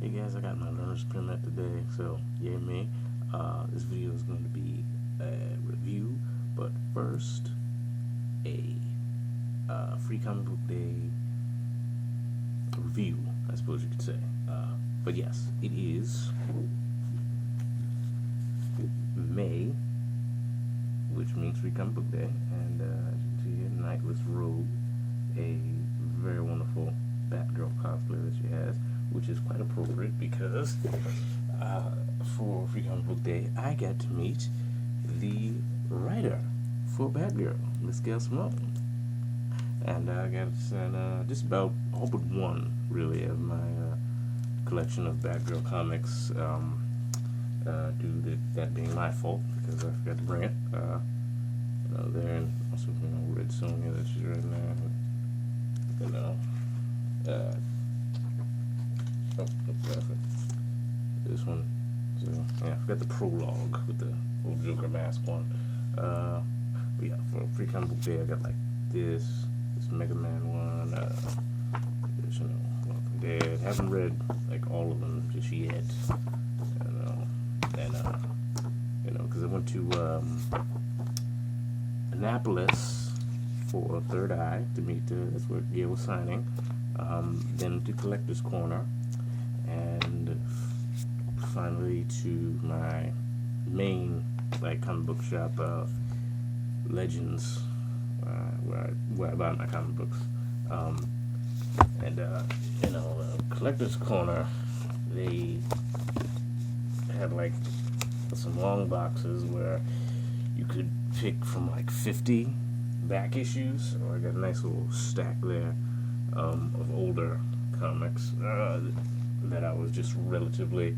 Hey guys, I got my learner's permit today, so yay me. This video is going to be a review, but first, a free comic book day review, I suppose you could say. But yes, it is May, which means free comic book day, and as you can see here, Nightless Rogue, a very wonderful Batgirl cosplay that she has, which is quite appropriate because for Free Comic Book Day, I get to meet the writer for Batgirl, Miss Gail Simone. And I got to send just about all but one, really, of my collection of Batgirl comics, due to that being my fault, because I forgot to bring it. There, and also, Red Sonja, that she's right there. This one. So yeah, I forgot the prologue with the old Joker mask one. But yeah, for Free Comic Book Day, I got like this Mega Man one. This, Walking Dead. Haven't read like all of them just yet. Because I went to Annapolis for Third Eye to meet. That's where Gail was signing. Then to Collector's Corner, and finally to my main comic book shop, Legends, where I buy my comic books. Collector's Corner, they had some long boxes where you could pick from 50 back issues. So I got a nice little stack there of older comics that I was just relatively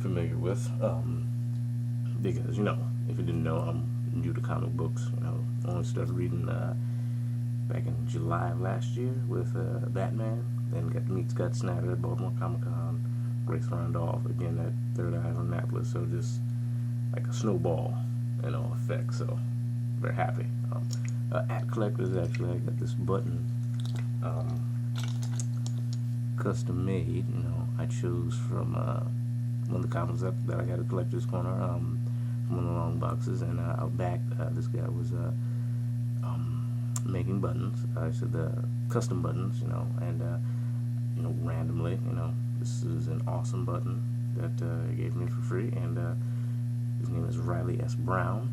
familiar with, because if you didn't know, I'm new to comic books. I only started reading back in July of last year with Batman. Then got to meet Scott Snyder at Baltimore Comic Con, Grace Randolph again at Third Eye in Annapolis. So just like a snowball, effect. So very happy. At Collectors, actually, I got this button, custom made. I chose from one of the comics that I got at Collector's Corner, from one of the long boxes, and out back, this guy was making buttons. I said custom buttons, and randomly, this is an awesome button that he gave me for free, and his name is Riley S. Brown.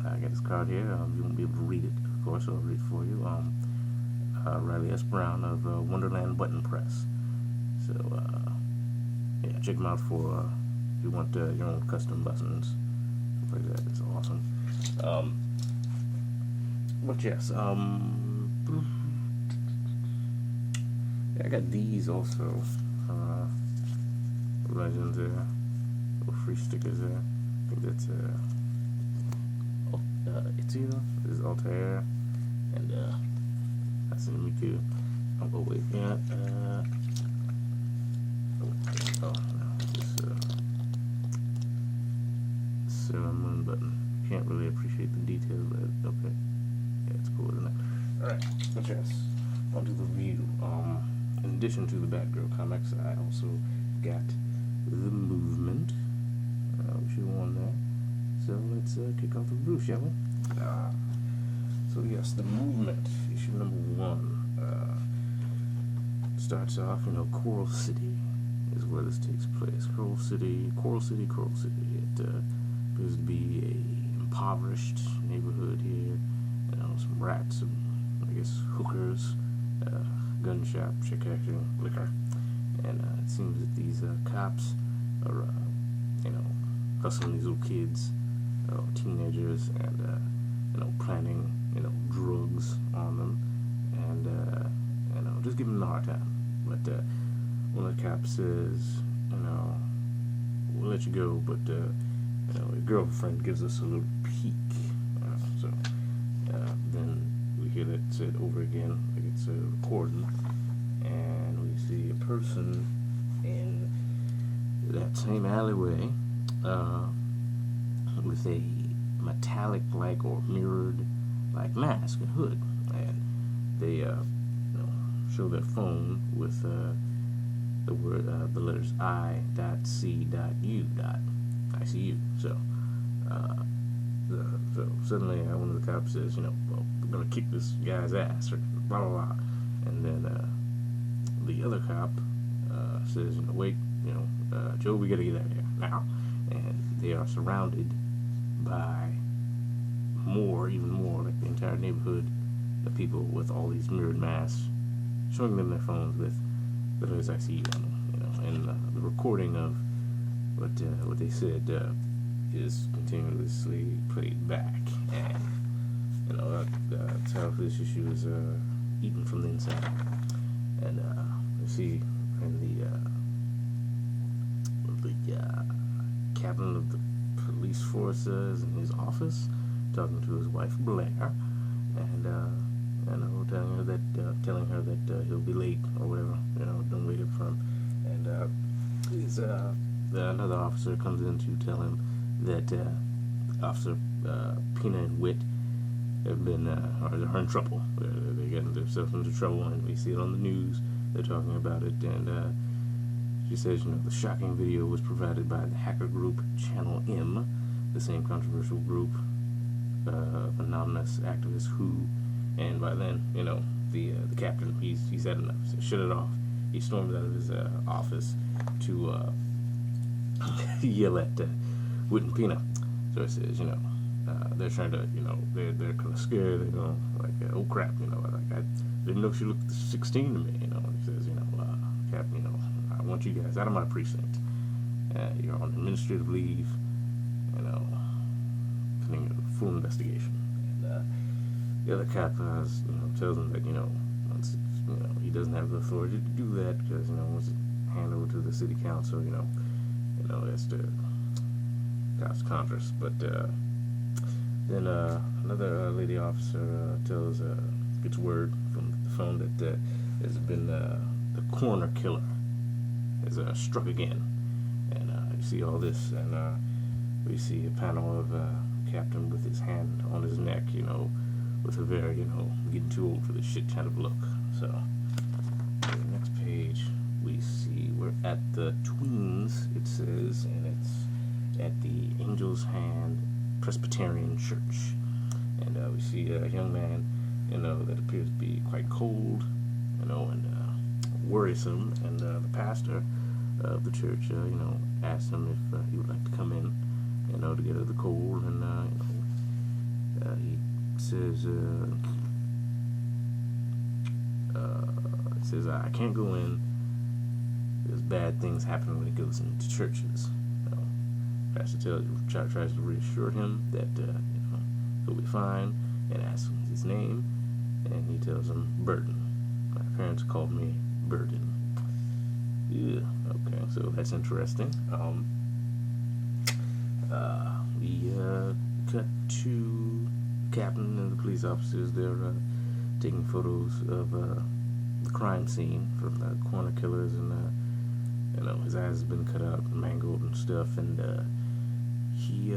I got his card here. You won't be able to read it, of course, so I'll read it for you. Riley S. Brown of Wonderland Button Press. So, yeah, check him out for if you want your own custom buttons, stuff like that. It's awesome. But yes, yeah, I got these also. Legends there, little free stickers there. I think that's Itzy-No. This is Altair, and that's in me too. Oh wait, yeah. Sarah Moon button. Can't really appreciate the details, but okay. Yeah, it's cooler than that. Alright, but yes, on to the review. In addition to the Batgirl comics, I also got The Movement, which is one there. So let's kick off the review, shall we? So yes, The Movement, issue number 1. Starts off, Coral City is where this takes place. Coral City. It appears to be a impoverished neighborhood here. Some rats, some, hookers, gun shop, chick cashing, liquor. And it seems that these cops are, hustling these little kids, teenagers, and, planting, drugs on them, and, just giving them a hard time. But one of the cops says, we'll let you go, but, your girlfriend gives us a little peek. Then we hear that said over again, like it's a recording, and we see a person in that same alleyway with a metallic-like or mirrored-like mask and hood, and they show their phone with the word the letters I.C.U.ICU. So suddenly one of the cops says, well, we're gonna kick this guy's ass, or blah blah blah, and then the other cop says, wait, Joe, we gotta get out of here now, and they are surrounded by even more, like the entire neighborhood of people with all these mirrored masks, showing them their phones with the letters ICU on them, and the recording of what they said is continuously played back, and that's how this issue is eaten from the inside. And you see in the captain of the police force is in his office talking to his wife Blair, and telling her that he'll be late or whatever, don't wait up for him. And another officer comes in to tell him that Officer Pina and Witt have been are in trouble. They're getting themselves into trouble, and we see it on the news. They're talking about it, and she says, the shocking video was provided by the hacker group Channel M, the same controversial group of anonymous activists who, and by then, the captain, he's had enough. So shut it off. He stormed out of his office to yell at Witt and Pina. So it says, they're trying to, they're kind of scared. They're like, oh crap, like I didn't know she looked 16 to me. He says, Captain, I want you guys out of my precinct. You're on administrative leave, pending a full investigation. And the other cop, tells him that, once he doesn't have the authority to do that because, once it's handed over to the city council, that's the cops Congress. But then another lady officer gets word from the phone that there's been the coroner killer has struck again, and you see all this, and we see a panel of Captain with his hand on his neck, with a very, getting too old for this shit kind of look. So the next page we see we're at the Tweens, it says, and it's at the Angel's Hand Presbyterian Church, and we see a young man, that appears to be quite cold, and worrisome, and the pastor of the church, asked him if he would like to come in, to get out of the cold, and he says, I can't go in. There's bad things happen when he goes into churches. Pastor tries to reassure him that he'll be fine, and asks him his name, and he tells him Burden. My parents called me Burden. Yeah, okay, so that's interesting. We cut to the captain and the police officers. They're taking photos of the crime scene from the corner killers, and his eyes has been cut out and mangled and stuff, and he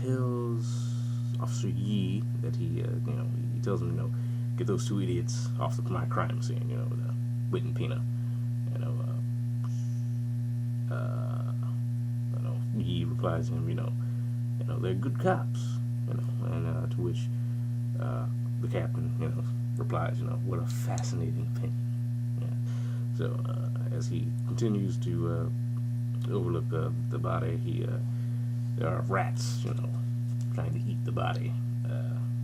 tells Officer Yee that he tells him, get those two idiots off my crime scene, Witt and Pina. Yee replies to him, they're good cops, and to which the captain, replies, what a fascinating thing. Yeah. So as he continues to overlook the body, there are rats, trying to eat the body,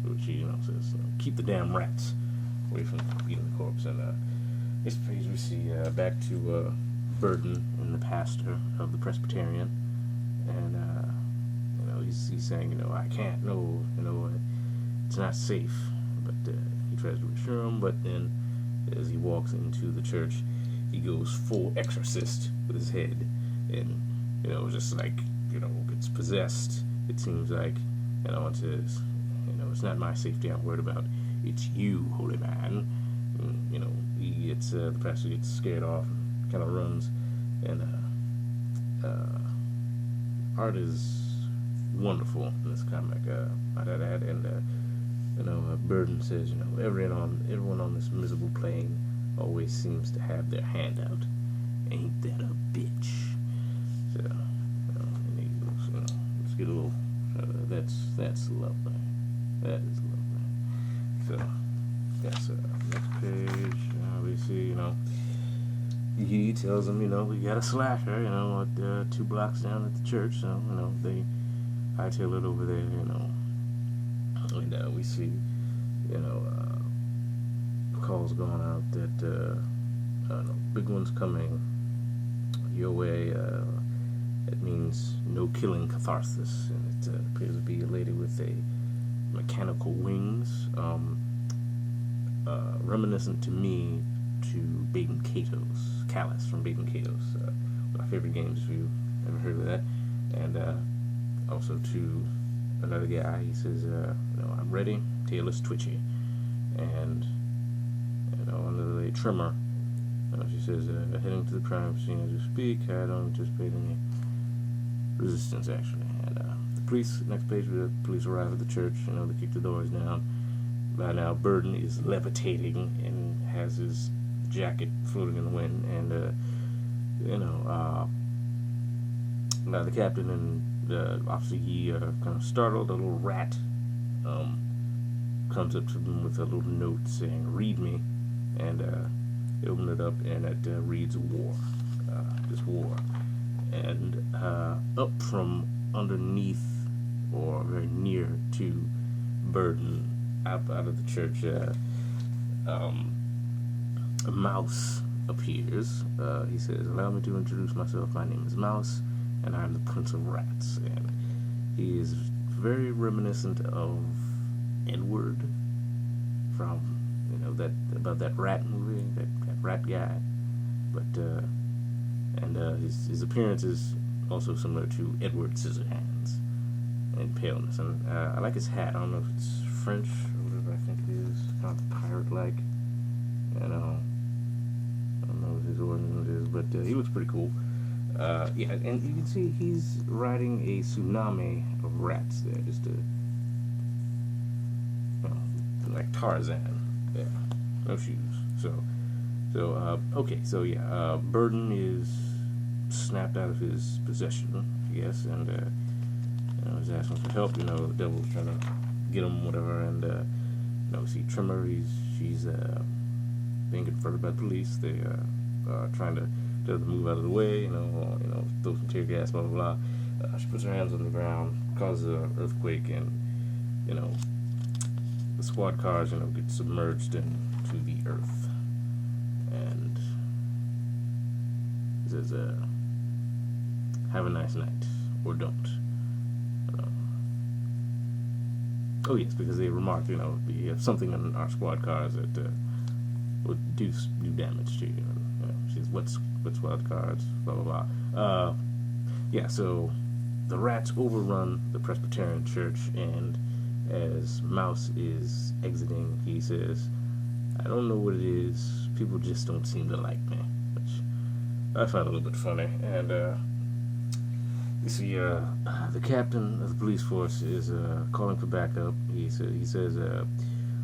which he, says, keep the damn rats away from eating the corpse. And this page we see back to Burden and the pastor of the Presbyterian, and he's saying, I can't, no, it's not safe. But he tries to reassure him, but then as he walks into the church, he goes full exorcist with his head, and just like gets possessed. It seems like, and says, it's not my safety I'm worried about. It's you, holy man. And, he gets the pastor gets scared off, and kind of runs, and art is wonderful in this comic. Might I add, and Burden says, everyone on this miserable plane always seems to have their hand out. Ain't that a bitch? little. That's lovely. That is lovely. So that's next page. We see, he tells him, we got a slasher, at 2 blocks down at the church. So they hightail it over there, and we see, calls going out that big one's coming your way. It means no killing catharsis, and it appears to be a lady with a mechanical wings, reminiscent to me to Baden Kato's, Callus from Baden Kato's, my favorite games, if you ever heard of that. And also to another guy, he says, I'm ready, tail is twitchy. And another trimmer, she says, heading to the crime scene as you speak. I don't anticipate any resistance, actually. And the police, next page, the police arrive at the church. They kick the doors down. By now, Burden is levitating and has his jacket floating in the wind. And the captain and obviously he kind of startled. A little rat comes up to him with a little note saying, "Read me." And they open it up, and it reads war. Just war. And up from underneath, or very near to Burden, out of the church, a mouse appears. He says, "Allow me to introduce myself. My name is Mouse, and I'm the Prince of Rats." And he is very reminiscent of Edward from, about that rat movie, that rat guy. But his appearance is also similar to Edward Scissorhands in paleness. And I like his hat. I don't know if it's French or whatever I think it is. Kind of pirate-like. I don't know what his origin is, but he looks pretty cool. And you can see he's riding a tsunami of rats there, just like Tarzan. Yeah, no shoes. Burden is snapped out of his possession, I guess, and he's asking for help. The devil's trying to get him, whatever. And see Trimmer, she's being confronted by the police. They are trying to tell her to move out of the way. Throw some tear gas, blah blah blah. She puts her hands on the ground, causes an earthquake, and the squad cars, get submerged into the earth. And it says, "Have a nice night, or don't." Oh yes, because they remarked, we have something in our squad cars that would do damage to you. She says, "What squad cars?" Blah blah blah. So the rats overrun the Presbyterian church, and as Mouse is exiting, he says, "I don't know what it is. People just don't seem to like me," which I found a little bit funny. And you see, the captain of the police force is calling for backup. He says,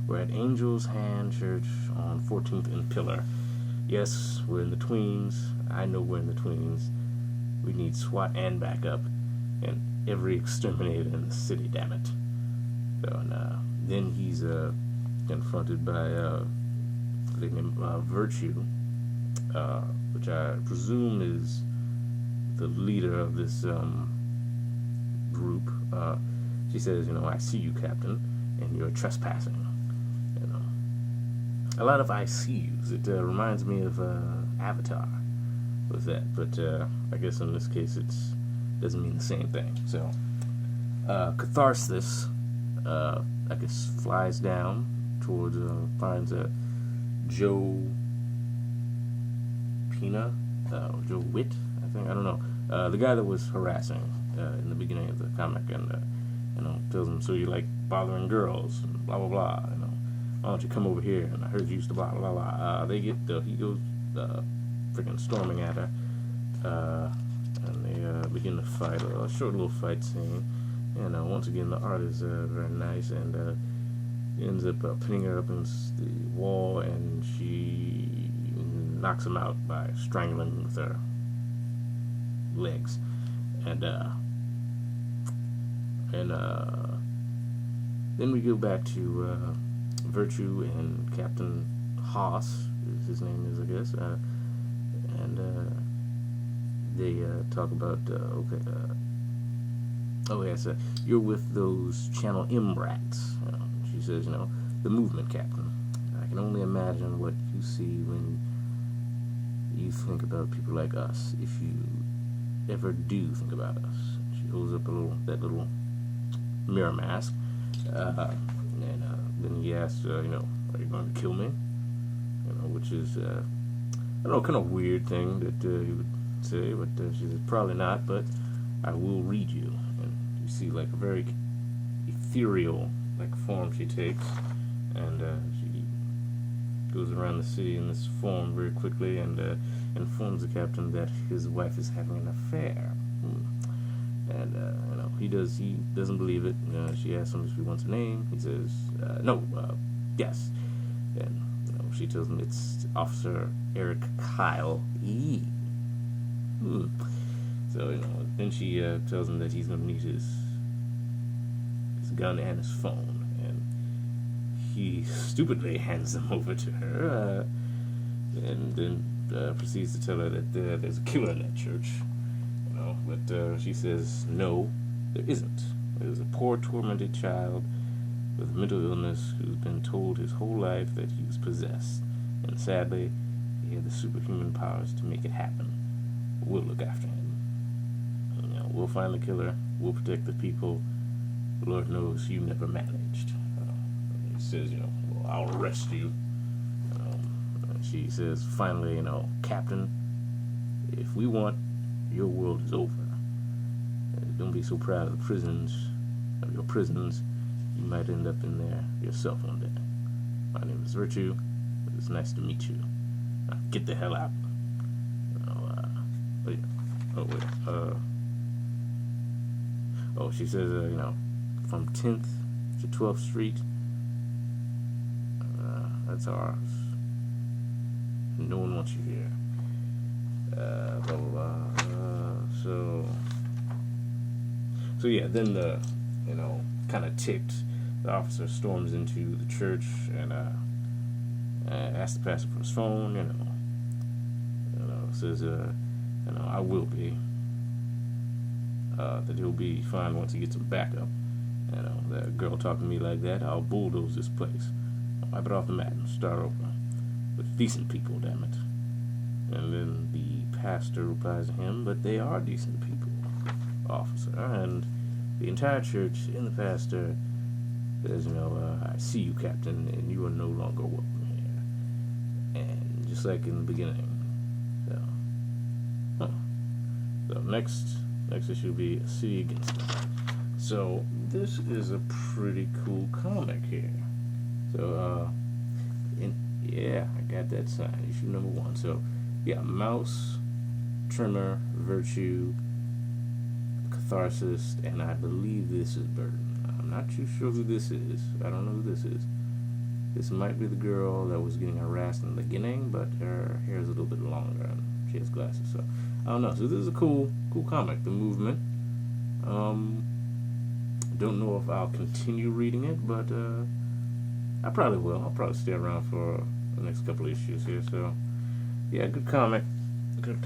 "We're at Angel's Hand Church on 14th and Pillar. Yes, we're in the tweens. I know we're in the tweens. We need SWAT and backup, and every exterminator in the city, damn it." So, and then he's confronted by a lady named Virtue, which I presume is the leader of this group. She says, "I see you, Captain, and you're trespassing." A lot of I see yous. It reminds me of Avatar with that, but I guess in this case it doesn't mean the same thing. So, Catharsis, I guess, flies down towards, finds Joe Pina, Joe Witt, I think, I don't know, the guy that was harassing in the beginning of the comic, and tells him, "So you like bothering girls, and blah blah blah, why don't you come over here, and I heard you used to blah blah blah." He goes freaking storming at her, and they begin to fight, a short little fight scene. Once again, the art is very nice, and he ends up pinning her up against the wall, and she knocks him out by strangling him with her legs. And And then we go back to Virtue and Captain Haas, is his name is, I guess, and they talk about oh yes, you're with those Channel M rats. She says, the movement, Captain. I can only imagine what you see when you think about people like us, if you ever do think about us. She holds up that little mirror mask, and then he asks, are you going to kill me? Which is, I don't know, kind of weird thing that he would say, but she says, probably not, but I will read you. And you see, like, a very ethereal, like, form she takes, and she goes around the city in this form very quickly, and informs the captain that his wife is having an affair. And he doesn't believe it. She asks him if he wants a name. He says no, yes. And she tells him it's Officer Eric Kyle E. So then she tells him that he's going to need his gun and his phone, and he stupidly hands them over to her, and then proceeds to tell her that there's a killer in that church. But she says no, there isn't. There's a poor, tormented child with mental illness who's been told his whole life that he was possessed, and sadly, he had the superhuman powers to make it happen. We'll look after him. We'll find the killer. We'll protect the people. Lord knows you never managed. He says, well, I'll arrest you. She says, finally, Captain, if we want, your world is over. Don't be so proud of your prisons. You might end up in there yourself one day. My name is Virtue. It's nice to meet you. Now, get the hell out. She says, from 10th to 12th Street, that's ours. No one wants you here. Blah, blah, blah. So yeah, then the, kind of ticked, the officer storms into the church and asks the pastor for his phone, says, I will be, that he'll be fine once he gets some backup. That girl talking to me like that, I'll bulldoze this place. I'll wipe it off the mat and start over. With decent people, damn it. And then the pastor replies to him, but they are decent people, officer. And the entire church and the pastor says, I see you, Captain, and you are no longer welcome here. And just like in the beginning. So next issue will be A City Against Me. So this is a pretty cool comic here. So I got that sign, issue number 1. So yeah, Mouse, Trimmer, Virtue, Catharsis, and I believe this is Burden. I'm not too sure who this is. I don't know who this is. This might be the girl that was getting harassed in the beginning, but her hair is a little bit longer and she has glasses, so I don't know. So this is a cool comic, The Movement. Don't know if I'll continue reading it, but I probably will. I'll probably stay around for the next couple of issues here. So yeah, good comic. Free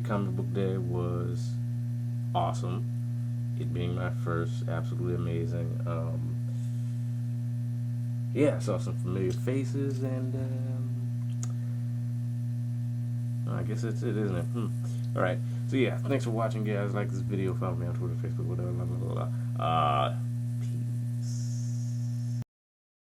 Comic Book Day was awesome. It being my first, absolutely amazing. I saw some familiar faces, and I guess that's it, isn't it? Alright, so yeah, thanks for watching, guys. Like this video, follow me on Twitter, Facebook, whatever, blah, blah, blah, blah.